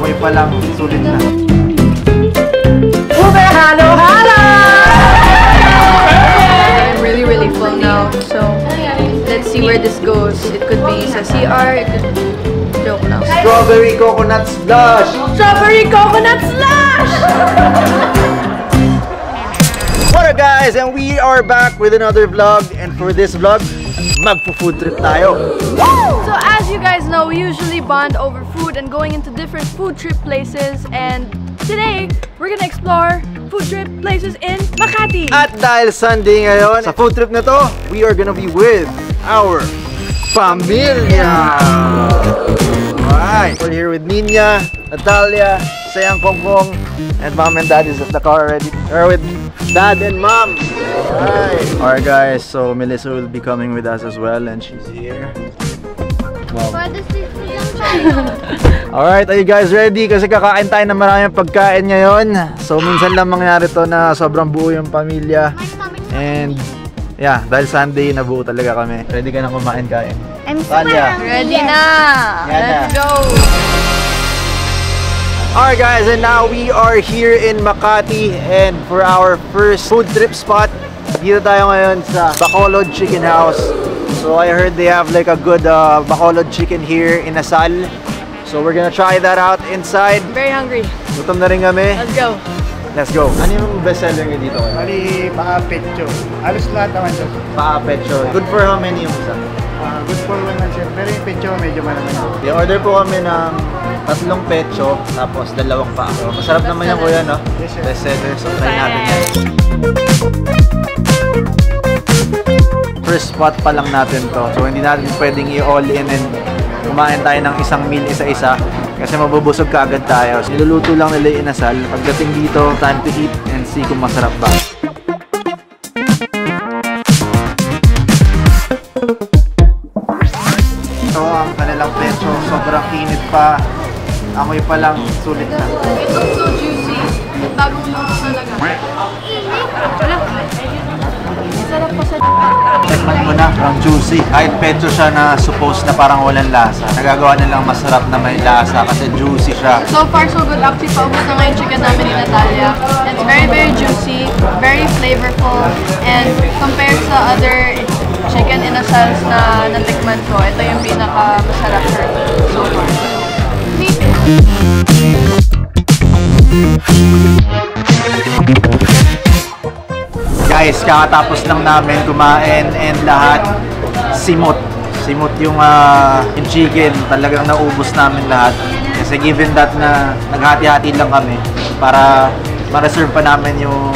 Amoy pa lang, sulit na. Uber, halo, halo! I'm really full now, so let's see where this goes. It could be sa CR, it could joke now. Strawberry coconut slush! Strawberry coconut slush! What up guys, and we are back with another vlog, and for this vlog, magpo-food trip tayo. So as you guys know, we usually bond over food and going into different food trip places, and today, we're gonna explore food trip places in Makati. At dahil Sunday ngayon, sa food trip na to, we are gonna be with our pamilya! Alright, we're here with Nina, Natalia, Sayang Kongkong, and mom and dad is at the car already. We're with dad and mom. Alright guys, so Melissa will be coming with us as well, and she's here. Wow. Alright, are you guys ready? Kasi kakain tayo ng maraming pagkain ngayon. So minsan lang mangyari to na sobrang buo yung pamilya. And yeah, dahil Sunday, nabuo talaga kami. Ready ka na kumain-kain? I'm Ready na! Let's go! Alright guys, and now we are here in Makati, and for our first food trip spot, dito tayo ngayon sa Bacolod Chicken House. So I heard they have like a good Bacolod chicken here in Asal. So we're gonna try that out inside. Very hungry. Gutom na rin kami. Let's go! Let's go. Ano yung bestseller nyo dito? Bali, paa pecho. Halos lahat naman siya. Paa pecho. Good for how many yung isa? Good for one man siya. Pero yung pecho, medyo malaman. I-order po kami ng 3 pecho, tapos 2 paa. So, masarap naman yung kuya, no? Yes, sir. Bestseller. So, try natin yan. First spot pa lang natin to. So, hindi natin pwedeng i-all in and kumain tayo ng isang meal isa-isa. Kasi mabubusog ka agad tayo. So, niluluto lang nila yung inasal. Pagdating dito, time to eat and see kung masarap ba. Ito ang kanilang pecho. Sobrang init pa. Amoy pa lang, sulit na. It looks so juicy. Bagong luto talaga. Sarap pa sa Tikman mo na, ang juicy. Kahit pecho siya na supposed na parang walang lasa, nagagawa nilang masarap na may lasa kasi juicy siya. So far, so good. Actually, paubos na nga yung chicken namin ni Natalia. It's very juicy, very flavorful, and compared sa other chicken inasals na natikman ko, ito yung pinaka-masarap for me so far. Guys, kakatapos lang namin kumain and lahat simot. Simot yung chicken. Talagang naubos namin lahat. Kasi given that na naghati-hati lang kami para ma-reserve pa namin yung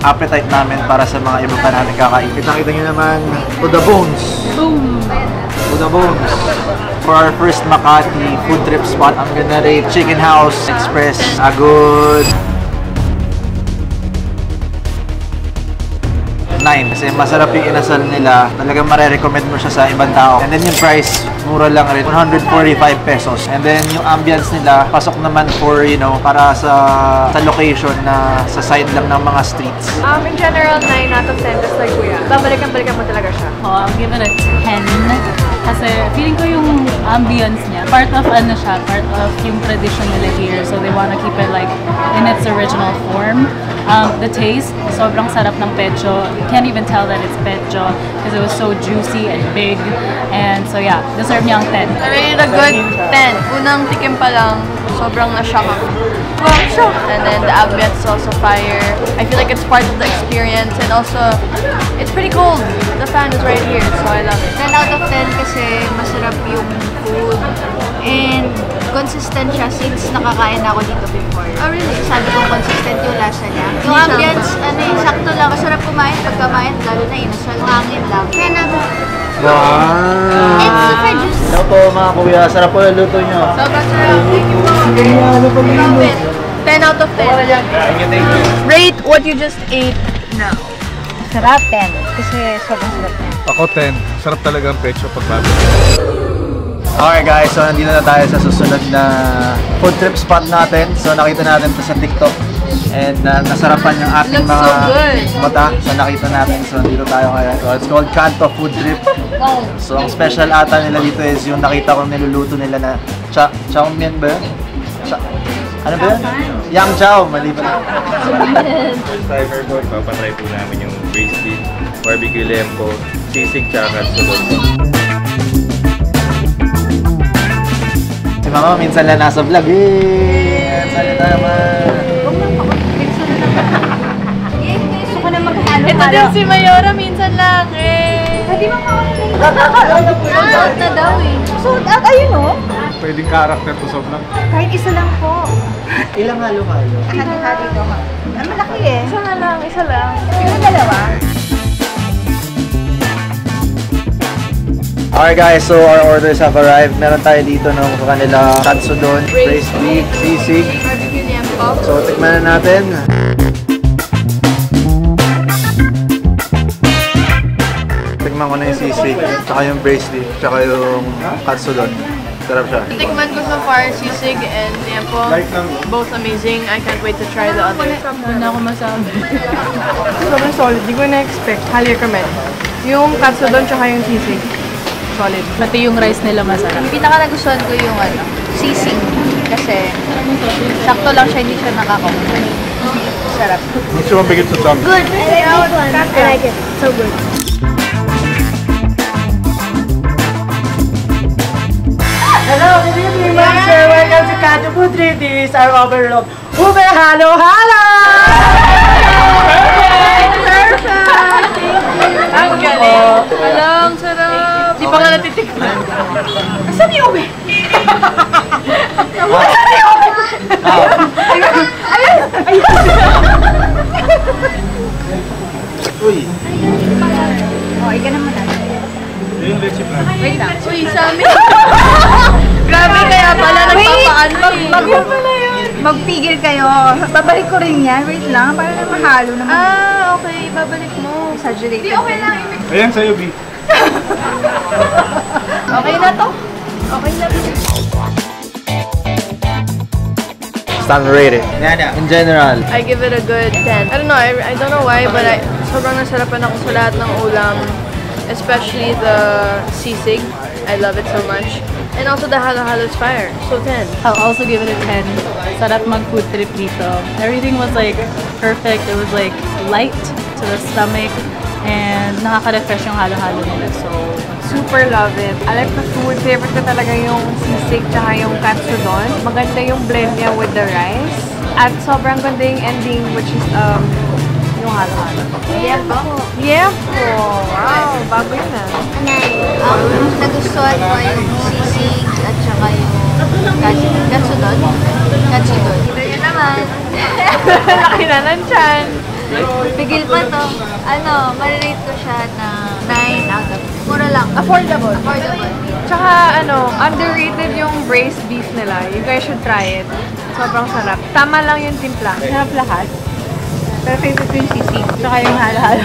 appetite namin para sa mga iba pa namin kakain. Kita nyo naman, to the bones. Boom! To the bones. For our first Makati food trip spot, I'm gonna rate Chicken House Express a good 9 kasi masarap yung inasal nila. Talagang marirecommend mo siya sa ibang tao. And then yung price, mura lang rin, 145 pesos. And then yung ambience nila, pasok naman for, you know, para sa location na sa side lang ng mga streets. In general, 9 out of 10, just like kuya. Babalikan-balikan mo talaga siya. Oh, I'll give it a 10. Kasi feeling ko yung ambience niya, part of ano siya, part of yung tradition nila here. So they wanna keep it like in its original form. The taste, sobrang sarap ng pecho. You can't even tell that it's pecho because it was so juicy and big. And so yeah, deserve niya ang 10. I rated a good 10. Unang tikim pa lang, sobrang na-shock ako. Wow, shock! And then the ambience is also fire. I feel like it's part of the experience, and also, it's pretty cold. The fan is right here, so I love it. 10 out of 10 kasi masarap yung food and consistent siya since nakakain ako dito before. Oh, really? Sabi ko consistent yung lasa niya. Yung ambience, sakto lang. Masarap kumain pagkamain, lalo na inasal. Hangin lang. 10 out of 10. Wow! It's super juicy. Hello po mga kuya, sarap po yung luto nyo. Sobrang sarap. Thank you po. Love it. 10 out of 10. Thank you. Rate what you just ate now. Sarap 10. Kasi sobrang sarap niya. Ako 10. Sarap talaga ang pecho pag bago. Okay guys, so nandito na tayo sa susunod na food trip spot natin. So nakita natin ito sa TikTok. And nasarapan yung ating Looks mga so good. mata sa nakita natin. So dito tayo ngayon. So it's called Kanto Food Trip. So ang special ata nila dito is yung nakita kong niluluto nila na chow mein ba? Ano ba yun? Yang Chow, mali ba? First timer po, papatry po namin yung braised beef, barbecue lempo, sisig, tsaka katsulog. Si Mama minsan lang nasa vlog. Yay! Sali tayo man. Gusto ko na maghalo-halo. Ito din si Mayora, minsan lang eh. Pwede mo Sold na daw eh. Sold out? Ayun o. Pwedeng character to sobrang. Kahit isa lang po. Ilang halo-halo? Hati-hati ko. Ang malaki eh. Isa na lang, isa lang. Yung dalawa. Alright guys, so our orders have arrived. Meron tayo dito ng kanila katsudon, braised beef, sisig. Barbecue lempo. So tikman na natin. Tikman ko na yung sisig, tsaka yung braised beef, tsaka yung katsudon. Sarap siya. Tikman ko so far, sisig and lempo. Both amazing. I can't wait to try the other. Doon ako masabi. Sobrang solid. Di ko na-expect. Highly recommend. Yung katsudon tsaka yung sisig. Solid. Pati yung rice nila masarap. Yung pinaka nagustuhan ko yung sisig. Kasi sakto lang siya, hindi siya nakakamutan. Sarap. Gusto mo bigit sa dog? Good! I like it. So good. Hello, good evening, ma'am, sir. Welcome to Kato Food Trip. This is our overlook. Ube halo halo! Ang galing. Alam, sarap. Di pa nga natitikman. Saan yung ube? Uy! Oh, ika naman natin. Yung leche plan. Wait lang. Uy, sa amin. Grabe kaya pala nagpapaan mo Magpigil kayo. Babalik ko rin yan. Wait lang. Para na mahalo naman. Ah, okay. Babalik mo. Exaggerated. Di, okay lang. Ayan sa'yo, B. Okay na to. Okay na to. Stand rated. In general. I give it a good 10. I don't know. I don't know why, but sobrang nasarapan ako sa lahat ng ulam. Especially the sisig. I love it so much. And also the halo-halo is fire. So 10. I'll also give it a 10. Sarap mag-food trip dito. Everything was like perfect. It was like light to the stomach and nakaka-refresh yung halo-halo nila. So, Super love it. I like the food. Favorite ko talaga yung sisig tsaka yung katsudon. Maganda yung blend niya with the rice. At sobrang ganda yung ending, which is yung halo-halo. Yeah po. Yeah po. Wow, bago yun ah. Ang nagustuhan ko yung sisig at saka yung katsudon. Katsudon. Ito yun naman. Laki na ng tiyan. Pigil pa to. Marirate ko siya na 9 out of 10. Mura lang. Affordable. Affordable. Tsaka underrated yung braised beef nila. You guys should try it. Sobrang sarap. Tama lang yung timpla. Sarap lahat. Pero favorite ko yung sisig. Tsaka yung halo-halo.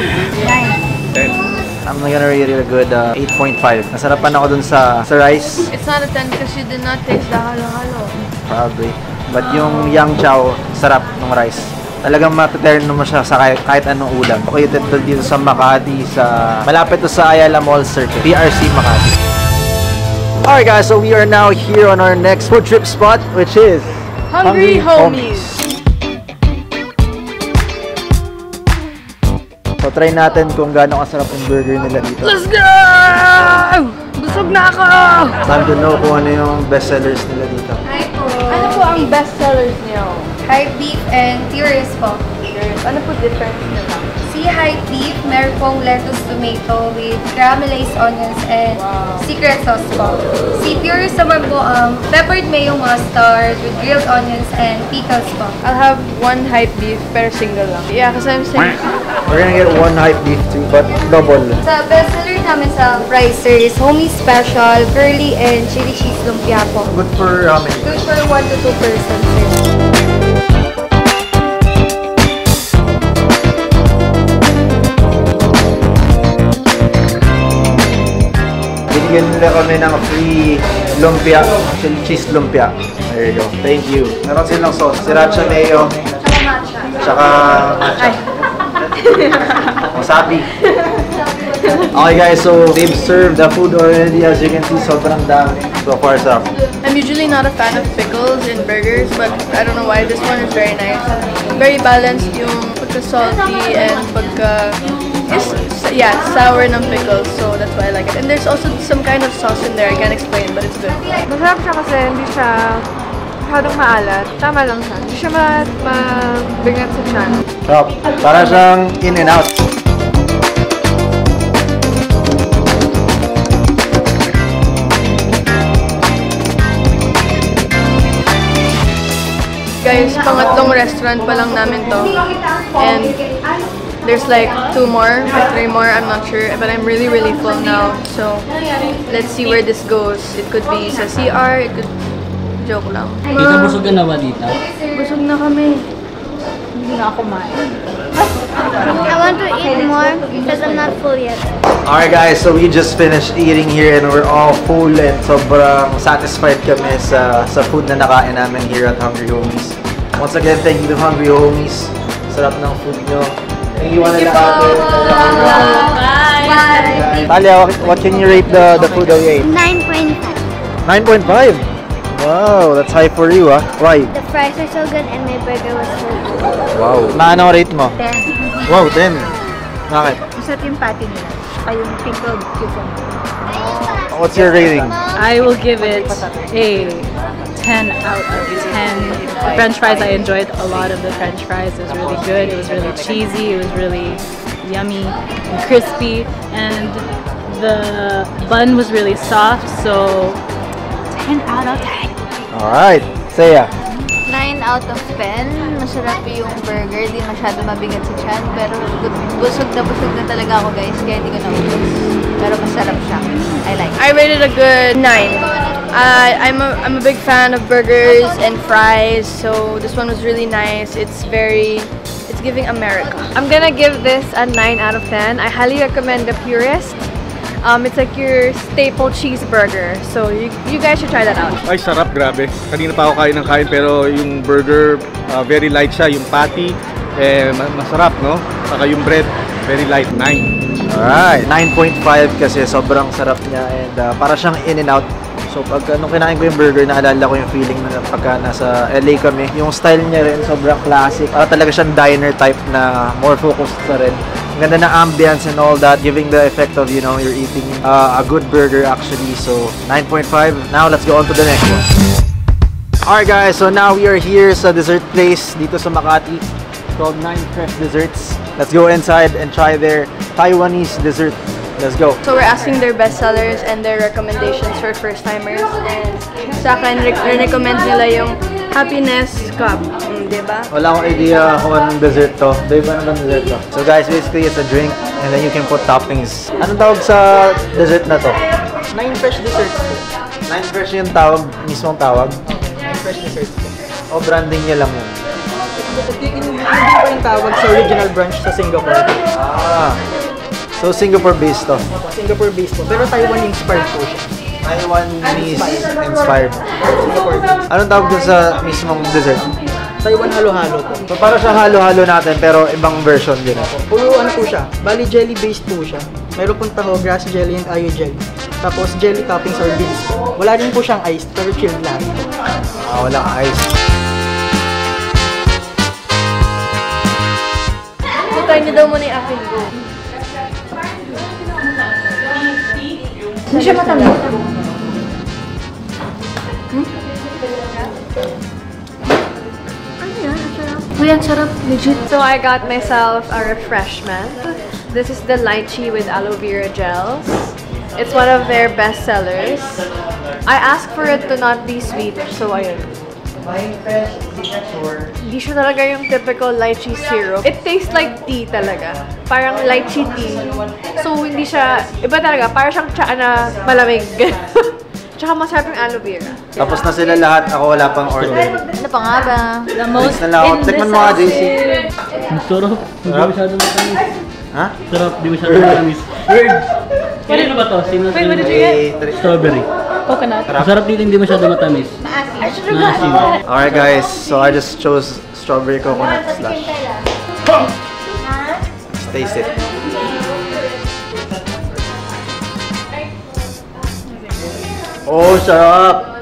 9. I'm gonna rate it a good 8.5. Nasarapan ako dun sa rice. It's not a 10 because you did not taste the halo-halo. Probably. But yung Yang Chow, sarap ng rice. Talagang mapiterno mo siya sa kahit anong ulam. Located to dito sa Makati, malapit to sa Ayala Mall Circuit, PRC Makati. Alright guys, so we are now here on our next food trip spot, which is Hungry Homies. So try natin kung gaano kasarap yung burger nila dito. Let's go! Busog na ako! Time to know kung ano yung best sellers nila dito. Hi po. Ano po ang best sellers niyo? Hype beef and Purist po. Ano po difference nila? Si Hype beef, meron pong lettuce tomato with caramelized onions and secret sauce po. Si Purist naman po, peppered mayo mustard with grilled onions and pickles po. I'll have one hype beef pero single lang. Yeah, because I'm saying We're gonna get one hype beef too, but double. Sa bestseller namin sa Ricer is Homie Special, curly and chili cheese lumpia po. Good for how many? Good for 1 to 2 persons. Binigyan nila kami ng free lumpia, chili cheese lumpia. There you go. Thank you. Meron silang sauce, sriracha mayo, tsaka matcha. Wasabi. Okay guys, so they've served the food already. As you can see, sobrang dami. So far, so. I'm usually not a fan of pickles in burgers, but I don't know why this one is very nice. Very balanced yung pagka-salty and sour ng pickles, so that's why I like it. And there's also some kind of sauce in there, I can't explain, but it's good. Masarap siya kasi hindi siya masyadong maalat. Tama lang siya. Hindi siya mabigat sa tiyan. Sarap. Para siyang in and out. Guys, pangatlong restaurant pa lang namin to. And there's like 2 more or 3 more, I'm not sure. But I'm really, really full now. So, let's see where this goes. It could be sa CR, it could... Joke lang. Tita, busog ka na ba dito? Busog na kami. Hindi na ako kumain. I want to eat more because I'm not full yet. Alright guys, so we just finished eating here and we're all full and sobrang satisfied kami sa food na nakain namin here at Hungry Homies. Once again, thank you to Hungry Homies. Sarap ng food nyo. Thank you one and all. Bye! Talia, what can you rate the food that we ate? 9.5. 9.5? Wow, that's high for you, ah. Why? The fries are so good and my burger was so good. Wow. Na ano rate mo? 10. Wow, 10. Bakit? Masarap yung patty nila. Ay, yung pickled cucumber. What's your rating? I will give it a 10 out of 10. French fries, I enjoyed a lot of the French fries. It was really good. It was really cheesy. It was really yummy and crispy. And the bun was really soft, so 10 out of 10. Alright, Saya. 9 out of 10. Masarap yung burger. Di masyado mabigat sa tiyan. Pero busog na talaga ako, guys. Kaya hindi ko naubos. Pero masarap siya. I like it. I rated a good 9. I'm a big fan of burgers and fries, so this one was really nice. It's giving America. I'm gonna give this a 9 out of 10. I highly recommend the Purist. It's like your staple cheeseburger. So you guys should try that out. Ay, sarap, grabe. Kanina pa ako kain ng kain, pero yung burger, very light siya. Yung patty, masarap, no? Saka yung bread, very light, 9. Alright, 9.5 kasi sobrang sarap niya and para siyang in and out. So pag nung kinain ko yung burger, naalala ko yung feeling na pagka nasa LA kami. Yung style niya rin, sobrang classic. Para talaga siyang diner type na more focused na rin. Ang ganda ng ambience and all that, giving the effect of, you know, you're eating a good burger actually. So 9.5. Now let's go on to the next one. Alright guys, so now we are here sa dessert place dito sa Makati. It's called 9 Fresh Desserts. Let's go inside and try their Taiwanese dessert. Let's go. So we're asking their bestsellers and their recommendations for first-timers. And sa akin, recommend nila yung Happiness Cup. Diba? Wala akong idea kung anong dessert to. Diba naman dessert to? So guys, basically it's a drink and then you can put toppings. Anong tawag sa dessert na to? 9 Fresh Desserts po. 9 Fresh yung tawag, mismong tawag? 9 Fresh Desserts po. O branding niya lang yun? Hindi pa yung tawag sa original branch sa Singapore. So Singapore-based to? Singapore-based po, pero Taiwan-inspired po siya. Taiwanese-inspired. Anong tawag dun sa mismong dessert? Taiwan halo-halo po. So para siyang halo-halo natin pero ibang version din. Puro ano po siya, bali jelly-based po siya. Meron pong taho, grass jelly and ayo jelly. Tapos jelly toppings or beans. Wala rin po siyang iced, pero chilled lang. Walang ice. Try niyo daw muna yung aking go. Hindi siya matamis. Uy, ang sarap. Legit. So I got myself a refreshment. This is the lychee with aloe vera gels. It's one of their best sellers. I asked for it to not be sweet, so ayun. Hindi siya talaga yung typical lychee syrup. It tastes like tea talaga. Parang lychee tea. So hindi siya, iba talaga. Parang siyang tsaa na malamig. Tsaka masarap yung aloe vera. Tapos na sila lahat. Ako wala pang order. Ano pa nga ba? The most na lang ako. Tikman mo nga, JC. Sarap. Hindi masyadong matamis. Ha? Sarap, di masyadong matamis. Weird. Ano ba to? Wait, what did you get? Strawberry. Coconut. Masarap dito, hindi masyadong matamis. Maasim. Alright guys, so I just chose strawberry coconut slush. Let's taste it. Oh, sarap!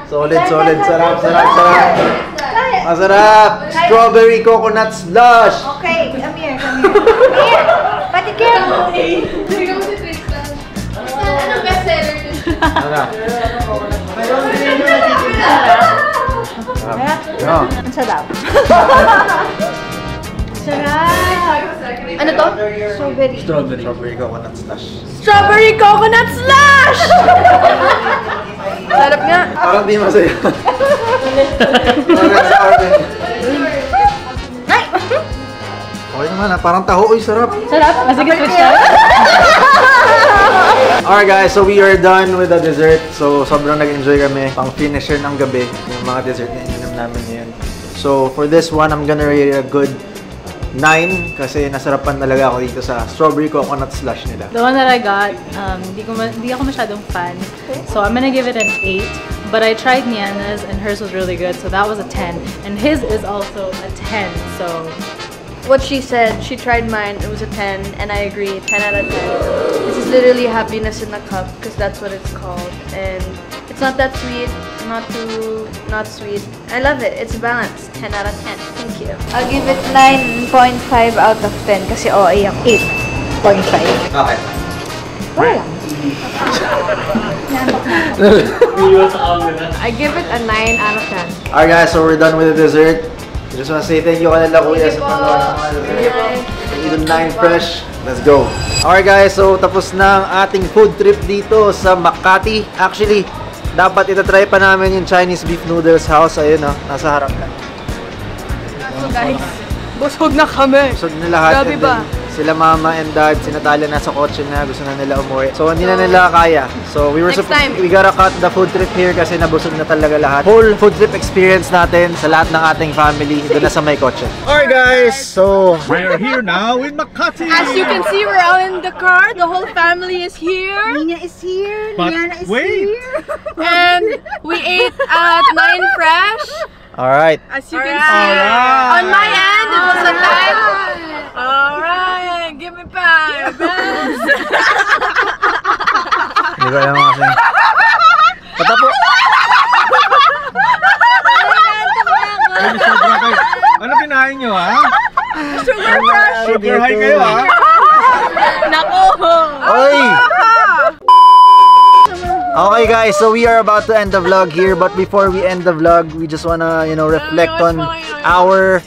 Solid, solid. Sarap, sarap, sarap. Masarap! Strawberry coconut slush! Okay, come here, come here. Here, patikim! Anong bestseller? Ano? Ang sarap. Ano to? Strawberry coconut slush. Strawberry coconut slush! Sarap nga. Parang di masaya. Parang sa akin. Okay naman ha, parang taho. Uy, sarap. Sarap. Sige, switch na. Alright guys, so we are done with the dessert. So sobrang nag-enjoy kami. Pang finisher ng gabi, yung mga dessert na ininom namin ngayon. So for this one, I'm gonna rate it a good 9 kasi nasarapan talaga ako dito sa strawberry coconut slush nila. The one that I got, di ako masyadong fan. So I'm gonna give it an 8. But I tried Niana's and hers was really good, so that was a 10. And his is also a 10, so... What she said, she tried mine, it was a 10, and I agree, 10 out of 10. This is literally happiness in a cup, because that's what it's called. And it's not that sweet, not sweet. I love it, it's balanced, 10 out of 10. Thank you. I'll give it 9.5 out of 10 kasi OA yung 8.5. Okay. I give it a 9 out of 10. Alright guys, so we're done with the dessert. I just want to say thank you kanila kuya sa panood sa mga dessert. Thank you 9 fresh. Let's go. Alright guys, so tapos na ang ating food trip dito sa Makati. Actually, dapat itatry pa namin yung Chinese beef noodles house. Ayun o, nasa harap na. So guys, busog na kami. Busog na lahat. Grabe And ba? then, sila mama and dad, si Natalia nasa kotse na, gusto na nila umuwi. So hindi na nila kaya. So we gotta cut the food trip here kasi nabusog na talaga lahat. Whole food trip experience natin sa lahat ng ating family doon na sa may kotse. Alright guys, so We're here now in Makati. As you can see, we're all in the car. The whole family is here. Nina is here, But Niana is wait. here. And we ate at 9 Fresh. alright. As you can see, on my end, it was a 9. Alright, give me 5. Hindi ko alam kasi. Patapos. Ano kinain nyo ha? Sugar Fresh. Super high kayo ha? Nako. Oy! Okay guys, so we are about to end the vlog here, but before we end the vlog, we just wanna, reflect on our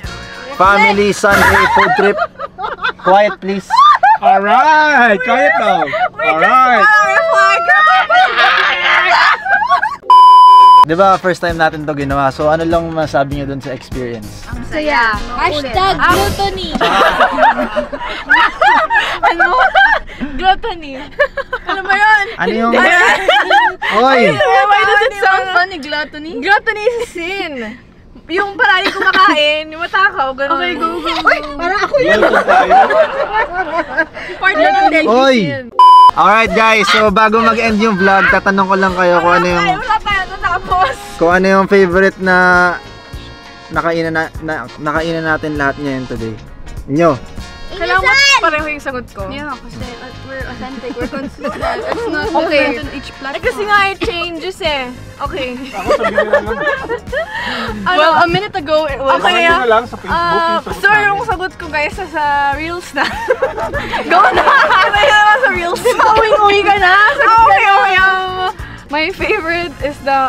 family Sunday food trip. Quiet please. Alright! Quiet now! Alright! Diba, first time natin to ginawa, so ano lang masabi nyo dun sa experience? Ang saya. Hashtag gluttony. Ano? Gluttony. Ano ba yun? Ano yung... Oy! Why does it sound funny, gluttony? Gluttony is a sin. Yung palagi kumakain, yung matakaw, gano'n. Okay, go. Para ako Part lang ng daily Oy! sin. Alright guys, so bago mag-end yung vlog, tatanong ko lang kayo kung ano yung... Wala tayo, nakapos. Kung ano yung favorite na nakainan natin lahat ngayon today. Inyo? Kailangan pareho yung sagot ko. Yeah, kasi we're authentic, we're consistent. It's not Okay. different on each platform. Kasi nga it changes eh. Okay. Ako sabihin na lang. Well, a minute ago it was... Okay na lang sa Facebook yung sagot So namin. yung sagot ko guys sa Reels na. Go na! May naman sa Reels. Di ba uwi ka na? Okay. My favorite is the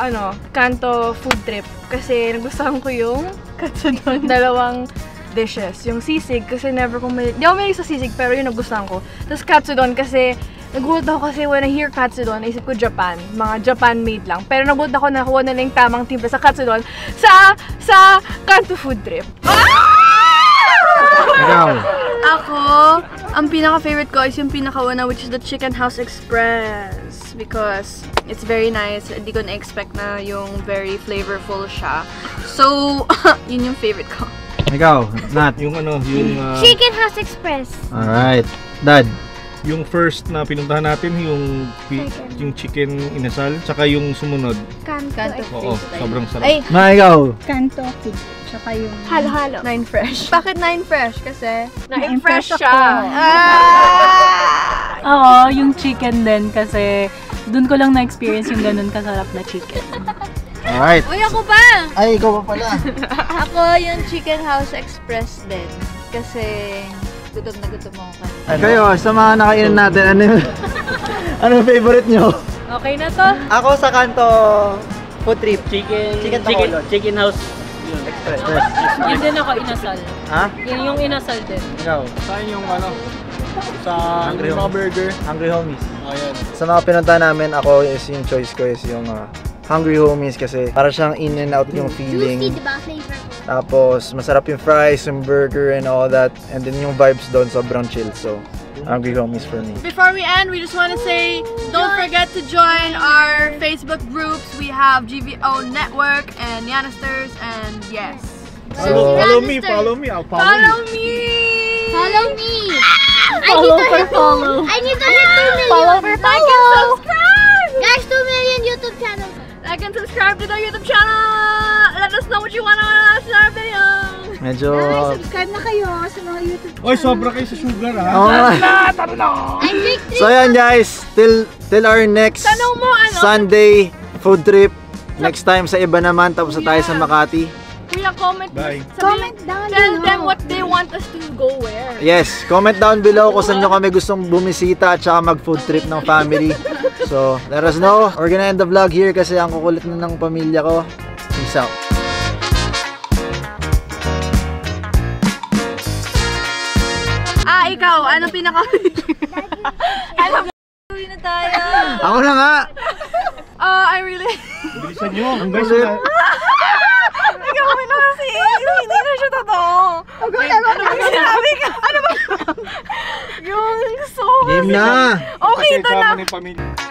Kanto food trip. Kasi nagustuhan ko yung katsudon. Dalawang dishes. Yung sisig kasi never ko di ako mahilig sa sisig pero yun nagustuhan ko. Tapos katsudon kasi nagulat ako kasi when I hear katsudon, naisip ko Japan. Mga Japan made lang. Pero nagulat ako nakuha na lang yung tamang timpla sa katsudon sa Kanto food trip. Ikaw? Ako, ang pinaka-favorite ko is yung pinaka-una which is the Chicken House Express because it's very nice. Hindi ko na-expect na yung very flavorful siya. So, yun yung favorite ko. Ikaw, Nat? Yung Chicken House Express. Alright. Dad? yung first na pinuntahan natin, yung chicken inasal, tsaka yung sumunod. Kanto. Oo, sobrang sarap. Ay, ikaw? Kanto food. Tsaka yung... Halo-halo. 9 fresh. Bakit 9 fresh? Kasi 9 fresh fresh siya. Oo, yung chicken din kasi dun ko lang na-experience yung ganun kasarap na chicken. Alright. Uy, ako pa! Ay, ikaw pa pala. Ako yung Chicken House Express din. Kasi gutom na gutom ako kanina. Kayo, sa mga nakainan natin, ano yung, ano yung favorite nyo? Okay na to? Ako sa kanto food trip. Chicken house. Express. Yun din ako inasal. Ha? Yun yung inasal din. Ikaw? Saan yung ano? Sa Hungry mga Homies. burger. Hungry Homies. Ayan. Sa mga pinunta namin, ako is yung choice ko is yung Hungry Homies kasi para siyang in and out yung feeling. Juicy, diba? Flavor. Tapos masarap yung fries, yung burger and all that. And then yung vibes doon sobrang chill. So, Hungry Homies for me. Before we end, we just want to say, don't forget to join our Facebook groups. We have GVO Network and Yanisters, and yes. So, Follow me. I'll follow you. Follow me! I need to hit 2 million. Follow for follow. Subscribe! Guys, 2 million YouTube channel. Like and subscribe to the YouTube channel. Let us know what you want to see in our video. medyo... Subscribe na kayo sa mga YouTube channel. Oy, sobra kayo sa sugar ha. Oo nga. I'm big So ayan guys, till our next Tanong mo, ano? Sunday food trip. Next time sa iba naman, tapos na tayo sa Makati. Kuya, comment. Bye. Comment down Tell below. them what they want us to go where. Yes, comment down below kung saan nyo kami gustong bumisita at saka mag-food trip ng family. So, let us know. We're gonna end the vlog here kasi ang kukulit na ng pamilya ko. Peace out. Ikaw, ano pinaka... ano Uwi na tayo! Ako na nga! I really... Bilisan nyo. Ang guys Ulit. na. Ikaw na kasi, hindi na siya totoo. Ano ba sinabi ka? Ano ba? Yung so... Game na! Okay, ito na. Kasama ng pamilya.